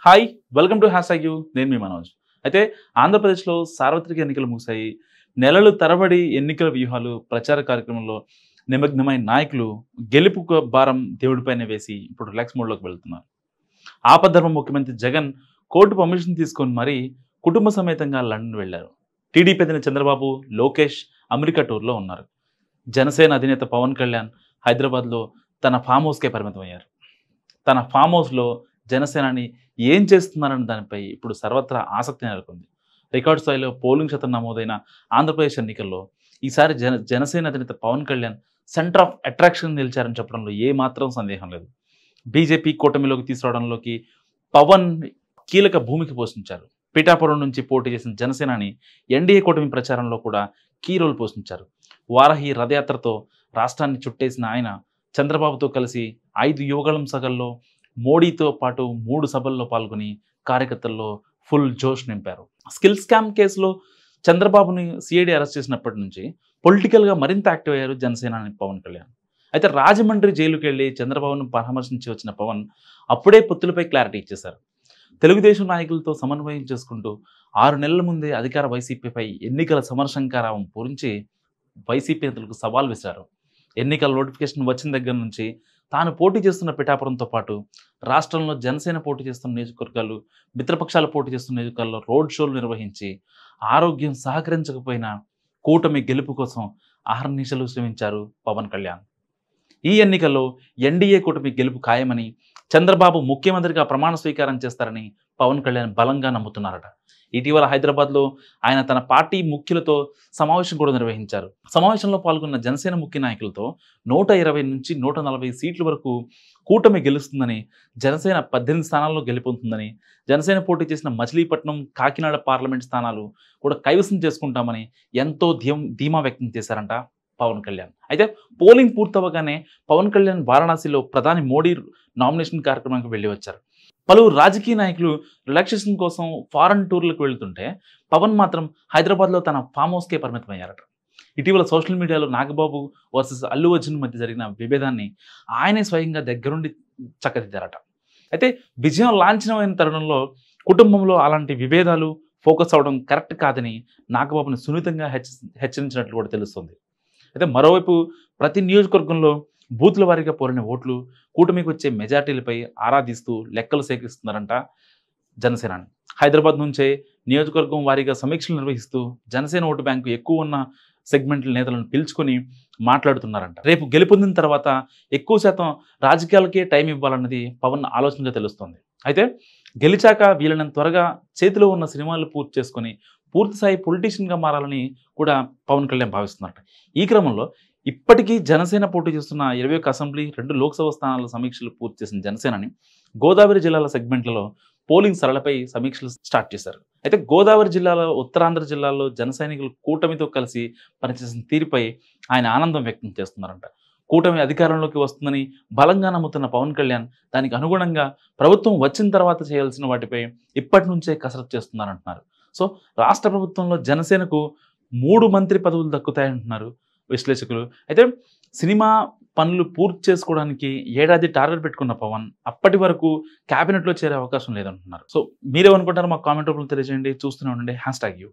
Hi welcome to hash you నేను మీ మనోజ్. అయితే ఆంధ్రప్రదేశ్లో సార్వత్రిక ఎన్నికలు ముగిశాయి. నెలలు తరబడి ఎన్నికల వ్యూహాలు ప్రచార కార్యక్రమంలో నిమగ్నమైన నాయకులు గెలుపు భారం దేవుడిపైనే వేసి ఇప్పుడు రిలాక్స్ మోడ్లోకి వెళ్తున్నారు. ఆపద్ధర్మ ముఖ్యమంత్రి జగన్ కోర్టు పర్మిషన్ తీసుకొని మరీ కుటుంబ సమేతంగా లండన్ వెళ్లారు. టీడీపీ అధినేత చంద్రబాబు, లోకేష్ అమెరికా టూర్లో ఉన్నారు. జనసేన అధినేత పవన్ కళ్యాణ్ హైదరాబాద్లో తన ఫామ్ హౌస్కే పరిమితమయ్యారు. తన ఫామ్ హౌస్లో జనసేనాని ఏం చేస్తున్నారన్న దానిపై ఇప్పుడు సర్వత్రా ఆసక్తి నెలకొంది. రికార్డు స్థాయిలో పోలింగ్ శాతం నమోదైన ఆంధ్రప్రదేశ్ ఎన్నికల్లో ఈసారి జనసేన అధినేత Pawan Kalyan centre of attraction నిలిచారని చెప్పడంలో ఏమాత్రం సందేహం లేదు. బీజేపీ కూటమిలోకి తీసుకురావడంలోకి పవన్ కీలక భూమికి పోషించారు. పిఠాపురం నుంచి పోటీ చేసిన జనసేనాని ఎన్డీఏ కూటమి ప్రచారంలో కూడా కీ రోల్ పోషించారు. వారాహి రథయాత్రతో రాష్ట్రాన్ని చుట్టేసిన ఆయన చంద్రబాబుతో కలిసి 5 యువగళం సభల్లో మోడీతో పాటు 3 సభల్లో పాల్గొని కార్యకర్తల్లో ఫుల్ జోష్ నింపారు. స్కిల్ స్కామ్ కేసులో చంద్రబాబుని సిఐడి అరెస్ట్ చేసినప్పటి నుంచి పొలిటికల్గా మరింత యాక్టివ్ అయ్యారు జనసేనాని పవన్ కళ్యాణ్. అయితే రాజమండ్రి జైలుకి వెళ్ళి చంద్రబాబును పరామర్శించి వచ్చిన పవన్ అప్పుడే పొత్తులపై క్లారిటీ ఇచ్చేశారు. తెలుగుదేశం నాయకులతో సమన్వయం చేసుకుంటూ 6 నెలల ముందే అధికార వైసీపీపై ఎన్నికల సమరశంకారావం పూరించి వైసీపీ నేతలకు సవాల్ విసిరారు. ఎన్నికల నోటిఫికేషన్ వచ్చిన దగ్గర నుంచి తాను పోటీ చేస్తున్న పిఠాపురంతో పాటు రాష్ట్రంలో జనసేన పోటీ చేస్తున్న నియోజకవర్గాలు, మిత్రపక్షాలు పోటీ చేస్తున్న నియోజకవర్గాల్లో రోడ్ షోలు నిర్వహించి ఆరోగ్యం సహకరించకపోయినా కూటమి గెలుపు కోసం అహర్నిశలు శ్రమించారు పవన్ కళ్యాణ్. ఈ ఎన్నికల్లో ఎన్డీఏ కూటమి గెలుపు ఖాయమని, చంద్రబాబు ముఖ్యమంత్రిగా ప్రమాణ స్వీకారం చేస్తారని పవన్ కళ్యాణ్ బలంగా నమ్ముతున్నారట. ఇటీవల హైదరాబాద్లో ఆయన తన పార్టీ ముఖ్యులతో సమావేశం కూడా నిర్వహించారు. సమావేశంలో పాల్గొన్న జనసేన ముఖ్య నాయకులతో 120 నుంచి 140 సీట్ల వరకు కూటమి గెలుస్తుందని, జనసేన 18 స్థానాల్లో గెలుపొందుతుందని, జనసేన పోటీ చేసిన మచిలీపట్నం, కాకినాడ పార్లమెంట్ స్థానాలు కూడా కైవసం చేసుకుంటామని ఎంతో ధీమా వ్యక్తం చేశారంట పవన్ కళ్యాణ్. అయితే పోలింగ్ పూర్తవగానే పవన్ కళ్యాణ్ వారణాసిలో ప్రధాని మోడీ నామినేషన్ కార్యక్రమానికి వెళ్ళి వచ్చారు. పలువురు రాజకీయ నాయకులు రిలాక్సేషన్ కోసం ఫారెన్ టూర్లకు వెళ్తుంటే పవన్ మాత్రం హైదరాబాద్లో తన ఫామ్ హౌస్కే పరిమితమయ్యారట. ఇటీవల సోషల్ మీడియాలో నాగబాబు వర్సెస్ అల్లు అర్జున్ మధ్య జరిగిన విభేదాన్ని ఆయనే స్వయంగా దగ్గరుండి చక్కదిద్దారట. అయితే విజయం లాంఛనమైన తరుణంలో కుటుంబంలో అలాంటి విభేదాలు ఫోకస్ అవడం కరెక్ట్ కాదని నాగబాబుని సున్నితంగా హెచ్చరించినట్లు కూడా తెలుస్తుంది. అయితే మరోవైపు ప్రతి నియోజకవర్గంలో బూత్ల వారీగా పోలిన ఓట్లు, కూటమికి వచ్చే మెజార్టీలపై ఆరాధిస్తూ లెక్కలు సేకరిస్తున్నారంట జనసేనాని. హైదరాబాద్ నుంచే నియోజకవర్గం వారీగా సమీక్షలు నిర్వహిస్తూ జనసేన ఓటు బ్యాంకు ఎక్కువ ఉన్న సెగ్మెంట్ల నేతలను పిలుచుకొని మాట్లాడుతున్నారంట. రేపు గెలుపొందిన తర్వాత ఎక్కువ శాతం రాజకీయాలకే టైం ఇవ్వాలన్నది పవన్ ఆలోచనగా తెలుస్తోంది. అయితే గెలిచాక వీలైనంత త్వరగా చేతిలో ఉన్న సినిమాలు పూర్తి చేసుకొని పూర్తిస్థాయి పొలిటీషియన్గా మారాలని కూడా పవన్ కళ్యాణ్ భావిస్తున్నారట. ఈ క్రమంలో ఇప్పటికీ జనసేన పోటీ చేస్తున్న 21 అసెంబ్లీ, 2 లోక్సభ స్థానాల సమీక్షలు పూర్తి చేసిన జనసేనని గోదావరి జిల్లాల సెగ్మెంట్లలో పోలింగ్ సరళపై సమీక్షలు స్టార్ట్ చేశారు. అయితే గోదావరి జిల్లాలో, ఉత్తరాంధ్ర జిల్లాలో జన సైనికులు కూటమితో కలిసి పనిచేసిన తీరుపై ఆయన ఆనందం వ్యక్తం చేస్తున్నారంట. కూటమి అధికారంలోకి వస్తుందని బలంగా నమ్ముతున్న పవన్ కళ్యాణ్ దానికి అనుగుణంగా ప్రభుత్వం వచ్చిన తర్వాత చేయాల్సిన వాటిపై ఇప్పటి నుంచే కసరత్తు చేస్తున్నారంటున్నారు. సో రాష్ట్ర ప్రభుత్వంలో జనసేనకు 3 మంత్రి పదవులు దక్కుతాయంటున్నారు విశ్లేషకులు. అయితే సినిమా పనులు పూర్తి చేసుకోవడానికి ఏడాది టార్గెట్ పెట్టుకున్న పవన్ అప్పటి వరకు క్యాబినెట్లో చేరే అవకాశం లేదంటున్నారు. సో మీరేమనుకుంటారో మాకు కామెంట్ రూపంలో తెలియజేయండి. చూస్తూనే ఉండండి హ్యాష్ ట్యాగ్ యూ.